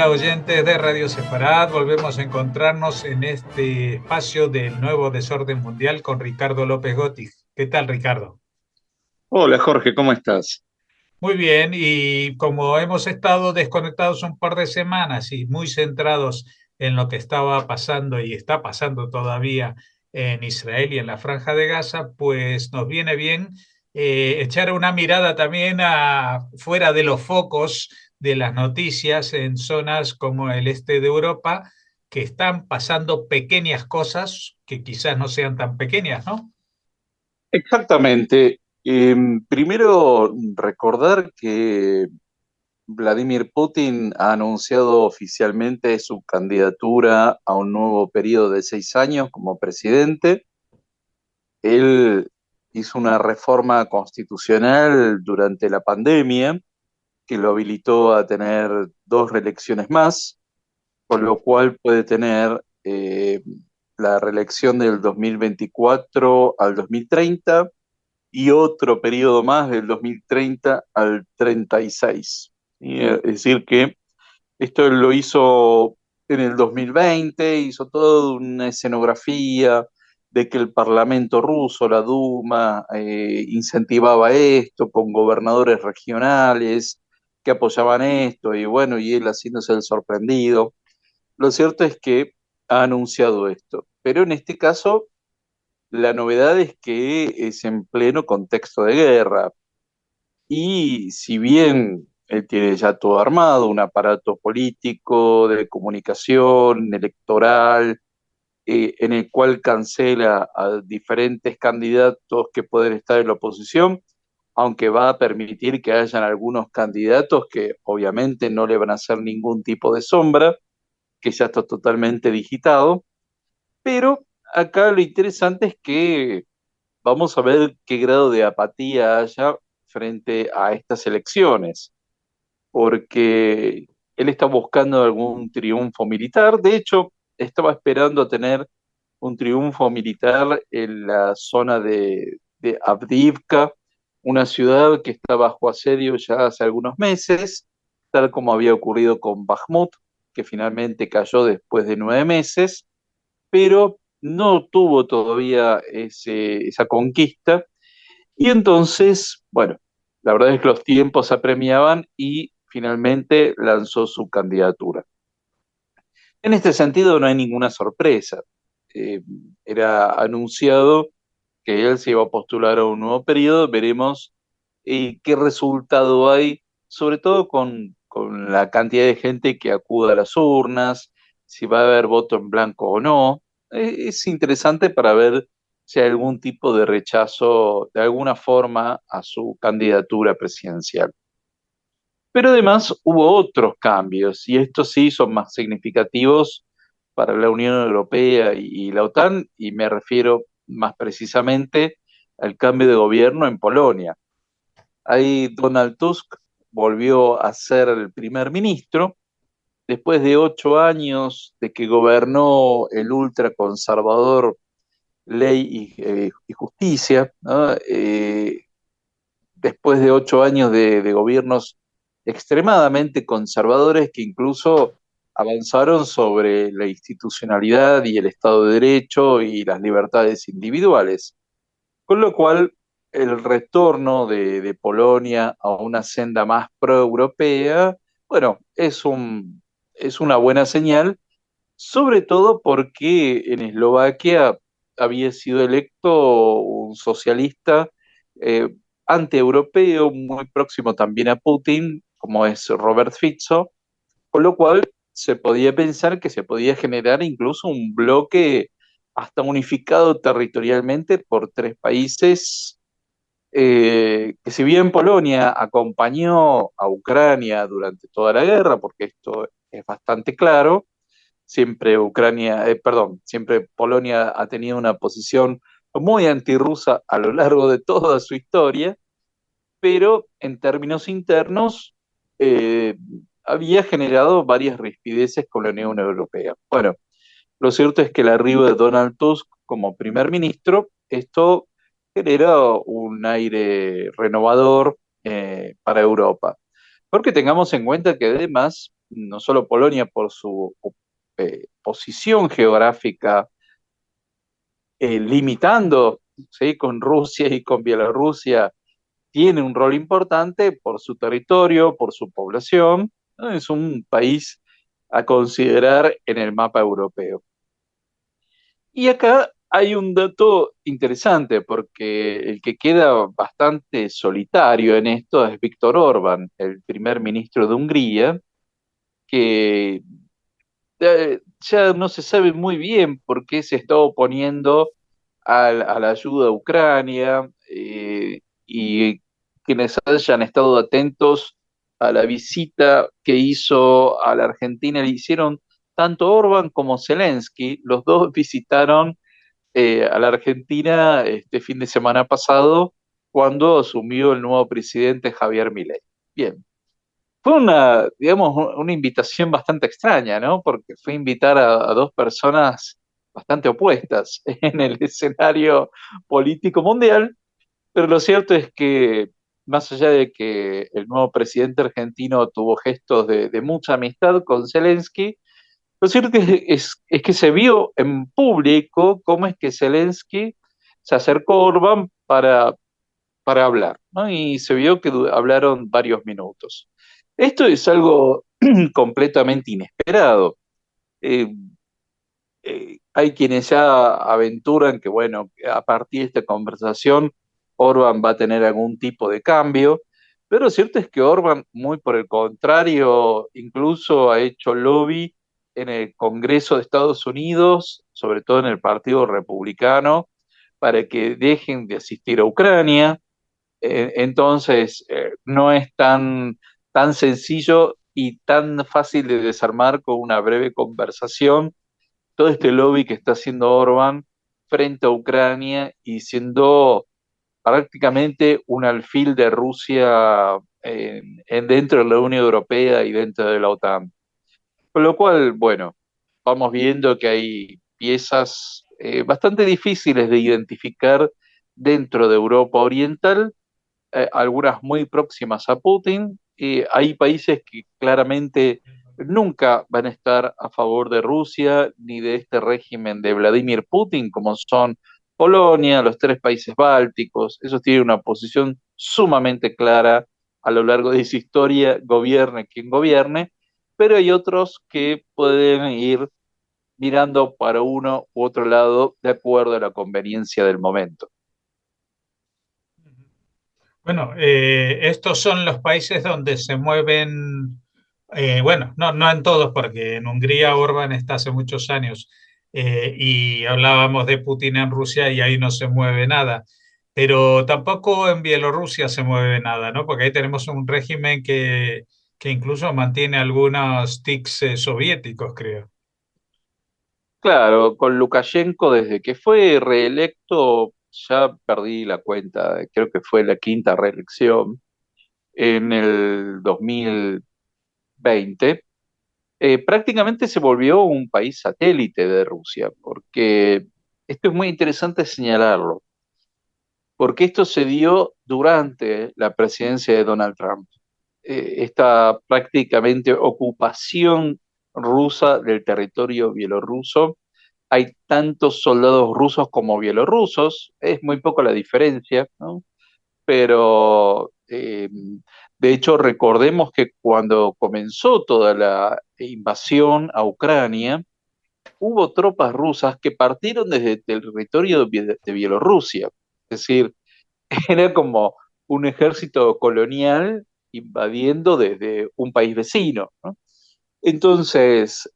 día, oyentes de Radio Sefarad. Volvemos a encontrarnos en este espacio del nuevo desorden mundial con Ricardo López Gotti. ¿Qué tal, Ricardo? Hola Jorge, ¿cómo estás? Muy bien, y como hemos estado desconectados un par de semanas y muy centrados en lo que estaba pasando y está pasando todavía en Israel y en la Franja de Gaza, pues nos viene bien echar una mirada también fuera de los focos de las noticias en zonas como el este de Europa, que están pasando pequeñas cosas que quizás no sean tan pequeñas, ¿no? Exactamente. Primero, recordar que Vladimir Putin ha anunciado oficialmente su candidatura a un nuevo periodo de 6 años como presidente. Él hizo una reforma constitucional durante la pandemia que lo habilitó a tener dos reelecciones más, con lo cual puede tener la reelección del 2024 al 2030 y otro periodo más del 2030 al 36. ¿Sí? Es decir, que esto lo hizo en el 2020, hizo toda una escenografía de que el Parlamento ruso, la Duma, incentivaba esto con gobernadores regionales que apoyaban esto, y bueno, y él haciéndose el sorprendido. Lo cierto es que ha anunciado esto, pero en este caso la novedad es que es en pleno contexto de guerra y si bien él tiene ya todo armado, un aparato político, de comunicación, electoral, en el cual cancela a diferentes candidatos que pueden estar en la oposición, aunque va a permitir que hayan algunos candidatos que obviamente no le van a hacer ningún tipo de sombra, que ya está totalmente digitado, pero acá lo interesante es que vamos a ver qué grado de apatía haya frente a estas elecciones, porque él está buscando algún triunfo militar. De hecho, estaba esperando a tener un triunfo militar en la zona de Avdiivka, una ciudad que está bajo asedio ya hace algunos meses, tal como había ocurrido con Bakhmut, que finalmente cayó después de 9 meses, pero no tuvo todavía esa conquista. Y entonces, bueno, la verdad es que los tiempos apremiaban y finalmente lanzó su candidatura. En este sentido no hay ninguna sorpresa. Eh, Era anunciado que él se iba a postular a un nuevo periodo. Veremos qué resultado hay, sobre todo con la cantidad de gente que acude a las urnas, si va a haber voto en blanco o no. Es interesante para ver si hay algún tipo de rechazo de alguna forma a su candidatura presidencial. Pero además hubo otros cambios, y estos sí son más significativos para la Unión Europea y la OTAN, y me refiero más precisamente al cambio de gobierno en Polonia. Ahí Donald Tusk volvió a ser el primer ministro después de 8 años de que gobernó el ultraconservador Ley y Justicia, ¿no? Después de 8 años de gobiernos extremadamente conservadores que incluso avanzaron sobre la institucionalidad y el Estado de Derecho y las libertades individuales. Con lo cual, el retorno de Polonia a una senda más pro-europea, bueno, es una buena señal, sobre todo porque en Eslovaquia había sido electo un socialista eh, antieuropeo, muy próximo también a Putin, como es Robert Fico, con lo cual se podía pensar que se podía generar incluso un bloque hasta unificado territorialmente por tres países, que si bien Polonia acompañó a Ucrania durante toda la guerra, porque esto es bastante claro, siempre siempre Polonia ha tenido una posición muy antirrusa a lo largo de toda su historia, pero en términos internos eh, había generado varias rispideces con la Unión Europea. Bueno, lo cierto es que el arribo de Donald Tusk como primer ministro, esto genera un aire renovador para Europa. Porque tengamos en cuenta que además no solo Polonia por su posición geográfica, limitando, ¿sí?, con Rusia y con Bielorrusia, tiene un rol importante por su territorio, por su población, ¿no? Es un país a considerar en el mapa europeo. Y acá hay un dato interesante, porque el que queda bastante solitario en esto es Víctor Orbán, el primer ministro de Hungría, que ya no se sabe muy bien por qué se está oponiendo a la ayuda a Ucrania, y quienes hayan estado atentos a la visita que hizo a la Argentina, le hicieron tanto Orbán como Zelensky, los dos visitaron a la Argentina este fin de semana pasado, cuando asumió el nuevo presidente Javier Milei. Bien, fue una, digamos, una invitación bastante extraña, ¿no? Porque fue invitar a dos personas bastante opuestas en el escenario político mundial, pero lo cierto es que, más allá de que el nuevo presidente argentino tuvo gestos de mucha amistad con Zelensky, lo cierto es que se vio en público cómo es que Zelensky se acercó a Orbán para hablar, ¿no? Y se vio que hablaron varios minutos. Esto es algo completamente inesperado. Eh, Hay quienes ya aventuran que, bueno, a partir de esta conversación, Orban va a tener algún tipo de cambio, pero lo cierto es que Orban, muy por el contrario, incluso ha hecho lobby en el Congreso de Estados Unidos, sobre todo en el Partido Republicano, para que dejen de asistir a Ucrania. Entonces, no es tan sencillo y tan fácil de desarmar con una breve conversación todo este lobby que está haciendo Orbán frente a Ucrania y siendo prácticamente un alfil de Rusia dentro de la Unión Europea y dentro de la OTAN. Con lo cual, bueno, vamos viendo que hay piezas bastante difíciles de identificar dentro de Europa Oriental, algunas muy próximas a Putin. Hay países que claramente nunca van a estar a favor de Rusia ni de este régimen de Vladimir Putin, como son Polonia, los tres países bálticos. Esos tienen una posición sumamente clara a lo largo de su historia, gobierne quien gobierne, pero hay otros que pueden ir mirando para uno u otro lado de acuerdo a la conveniencia del momento. Bueno, estos son los países donde se mueven, bueno, no en todos, porque en Hungría Orbán está hace muchos años, y hablábamos de Putin en Rusia y ahí no se mueve nada, pero tampoco en Bielorrusia se mueve nada, ¿no? Porque ahí tenemos un régimen que incluso mantiene algunos tics soviéticos, creo. Claro, con Lukashenko desde que fue reelecto, ya perdí la cuenta, creo que fue la quinta reelección en el 2020, prácticamente se volvió un país satélite de Rusia, porque esto es muy interesante señalarlo, porque esto se dio durante la presidencia de Donald Trump. Esta prácticamente ocupación rusa del territorio bielorruso, hay tantos soldados rusos como bielorrusos, es muy poco la diferencia, ¿no? Pero de hecho recordemos que cuando comenzó toda la invasión a Ucrania, hubo tropas rusas que partieron desde el territorio de Bielorrusia, es decir, era como un ejército colonial invadiendo desde un país vecino, ¿no? Entonces,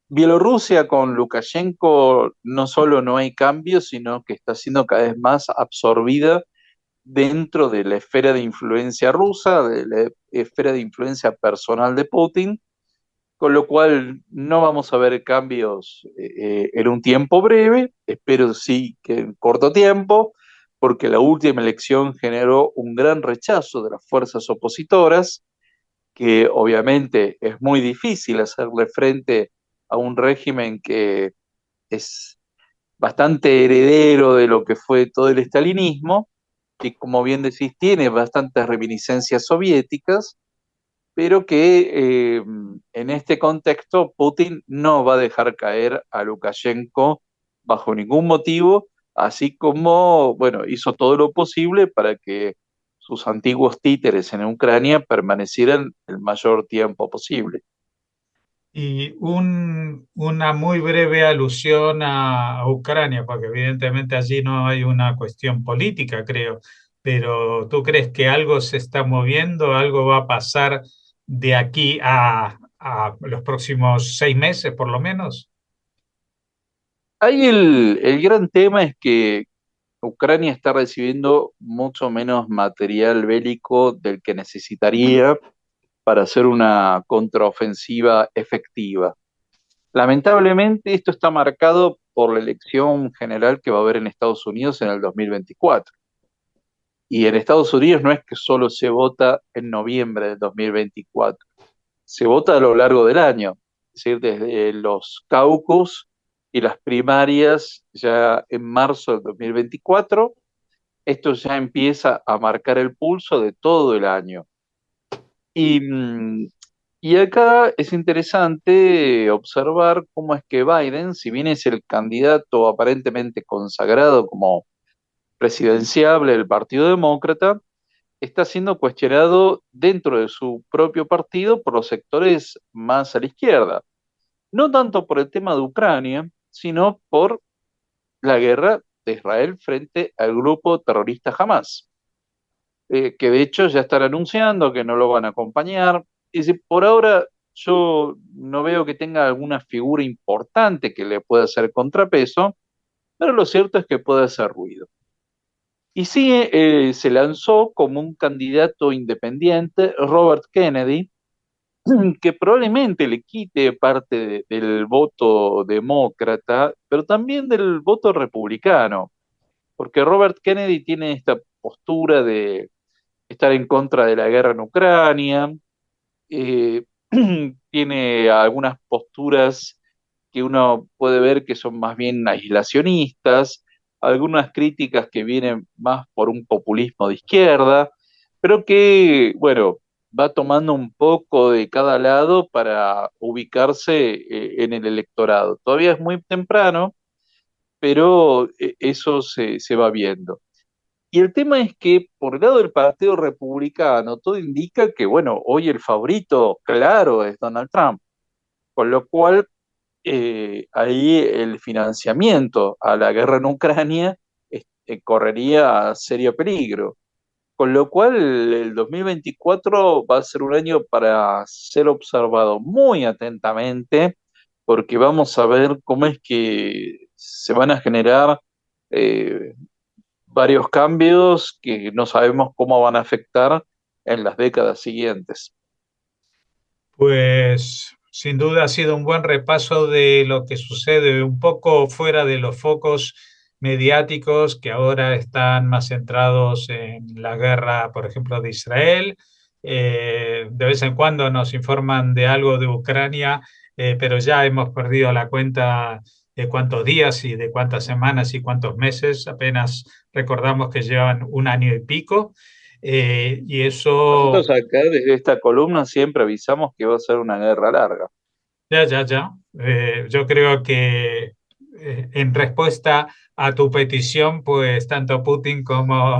Bielorrusia con Lukashenko no solo no hay cambios, sino que está siendo cada vez más absorbida dentro de la esfera de influencia rusa, de la esfera de influencia personal de Putin, con lo cual no vamos a ver cambios en un tiempo breve, espero sí que en corto tiempo, porque la última elección generó un gran rechazo de las fuerzas opositoras, que obviamente es muy difícil hacerle frente a un régimen que es bastante heredero de lo que fue todo el estalinismo, que como bien decís tiene bastantes reminiscencias soviéticas, pero que en este contexto Putin no va a dejar caer a Lukashenko bajo ningún motivo, así como, bueno, hizo todo lo posible para que sus antiguos títeres en Ucrania permanecieran el mayor tiempo posible. Y una muy breve alusión a Ucrania, porque evidentemente allí no hay una cuestión política, creo, pero ¿tú crees que algo se está moviendo, algo va a pasar de aquí a los próximos 6 meses, por lo menos? Ahí el gran tema es que Ucrania está recibiendo mucho menos material bélico del que necesitaría para hacer una contraofensiva efectiva. Lamentablemente, esto está marcado por la elección general que va a haber en Estados Unidos en el 2024. Y en Estados Unidos no es que solo se vota en noviembre del 2024, se vota a lo largo del año, es decir, desde los caucus y las primarias ya en marzo del 2024, esto ya empieza a marcar el pulso de todo el año. Y, y acá es interesante observar cómo es que Biden, si bien es el candidato aparentemente consagrado como presidenciable del Partido Demócrata, está siendo cuestionado dentro de su propio partido por los sectores más a la izquierda. No tanto por el tema de Ucrania, sino por la guerra de Israel frente al grupo terrorista Hamas, que de hecho ya están anunciando que no lo van a acompañar. Y si por ahora yo no veo que tenga alguna figura importante que le pueda hacer contrapeso, pero lo cierto es que puede hacer ruido. Y sí, se lanzó como un candidato independiente Robert Kennedy, que probablemente le quite parte del voto demócrata, pero también del voto republicano, porque Robert Kennedy tiene esta postura de estar en contra de la guerra en Ucrania, eh, tiene algunas posturas que uno puede ver que son más bien aislacionistas, algunas críticas que vienen más por un populismo de izquierda, pero que, bueno, va tomando un poco de cada lado para ubicarse en el electorado. Todavía es muy temprano, pero eso se va viendo. Y el tema es que por el lado del Partido Republicano, todo indica que, bueno, hoy el favorito claro es Donald Trump, con lo cual ahí el financiamiento a la guerra en Ucrania correría a serio peligro. Con lo cual el 2024 va a ser un año para ser observado muy atentamente, porque vamos a ver cómo es que se van a generar eh, varios cambios que no sabemos cómo van a afectar en las décadas siguientes. Pues sin duda ha sido un buen repaso de lo que sucede un poco fuera de los focos mediáticos que ahora están más centrados en la guerra, por ejemplo, de Israel. De vez en cuando nos informan de algo de Ucrania, pero ya hemos perdido la cuenta de cuántos días y de cuántas semanas y cuántos meses. Apenas recordamos que llevan un año y pico. Y eso. Nosotros acá desde esta columna siempre avisamos que va a ser una guerra larga. Ya, ya, ya. Yo creo que en respuesta a tu petición, pues tanto Putin como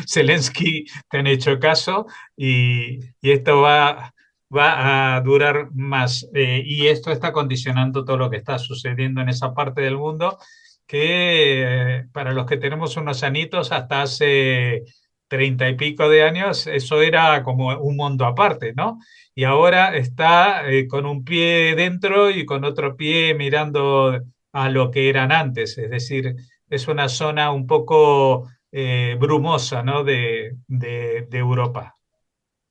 Zelensky te han hecho caso y esto va a durar más. Y esto está condicionando todo lo que está sucediendo en esa parte del mundo, que para los que tenemos unos anitos, hasta hace 30 y pico de años, eso era como un mundo aparte, ¿no? Y ahora está con un pie dentro y con otro pie mirando a lo que eran antes. Es decir, es una zona un poco brumosa, ¿no? de Europa.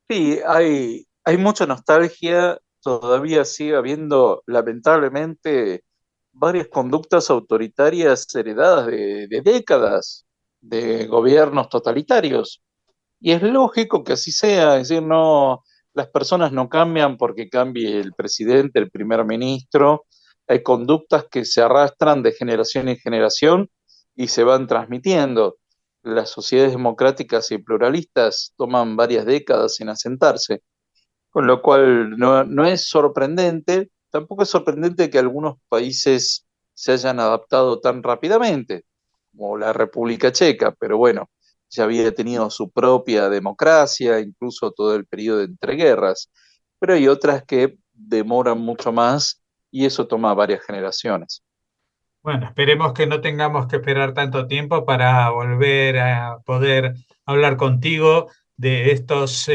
Sí, hay mucha nostalgia, todavía sigue habiendo lamentablemente varias conductas autoritarias heredadas de décadas de gobiernos totalitarios. Y es lógico que así sea, es decir, no, las personas no cambian porque cambie el presidente, el primer ministro. Hay conductas que se arrastran de generación en generación y se van transmitiendo. Las sociedades democráticas y pluralistas toman varias décadas en asentarse. Con lo cual no es sorprendente, tampoco es sorprendente que algunos países se hayan adaptado tan rápidamente, como la República Checa, pero bueno, ya había tenido su propia democracia, incluso todo el periodo de entreguerras, pero hay otras que demoran mucho más y eso toma varias generaciones. Bueno, esperemos que no tengamos que esperar tanto tiempo para volver a poder hablar contigo de estos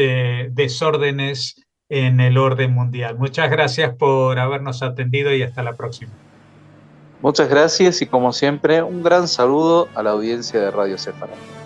desórdenes en el orden mundial. Muchas gracias por habernos atendido y hasta la próxima. Muchas gracias y como siempre, un gran saludo a la audiencia de Radio Cefaral.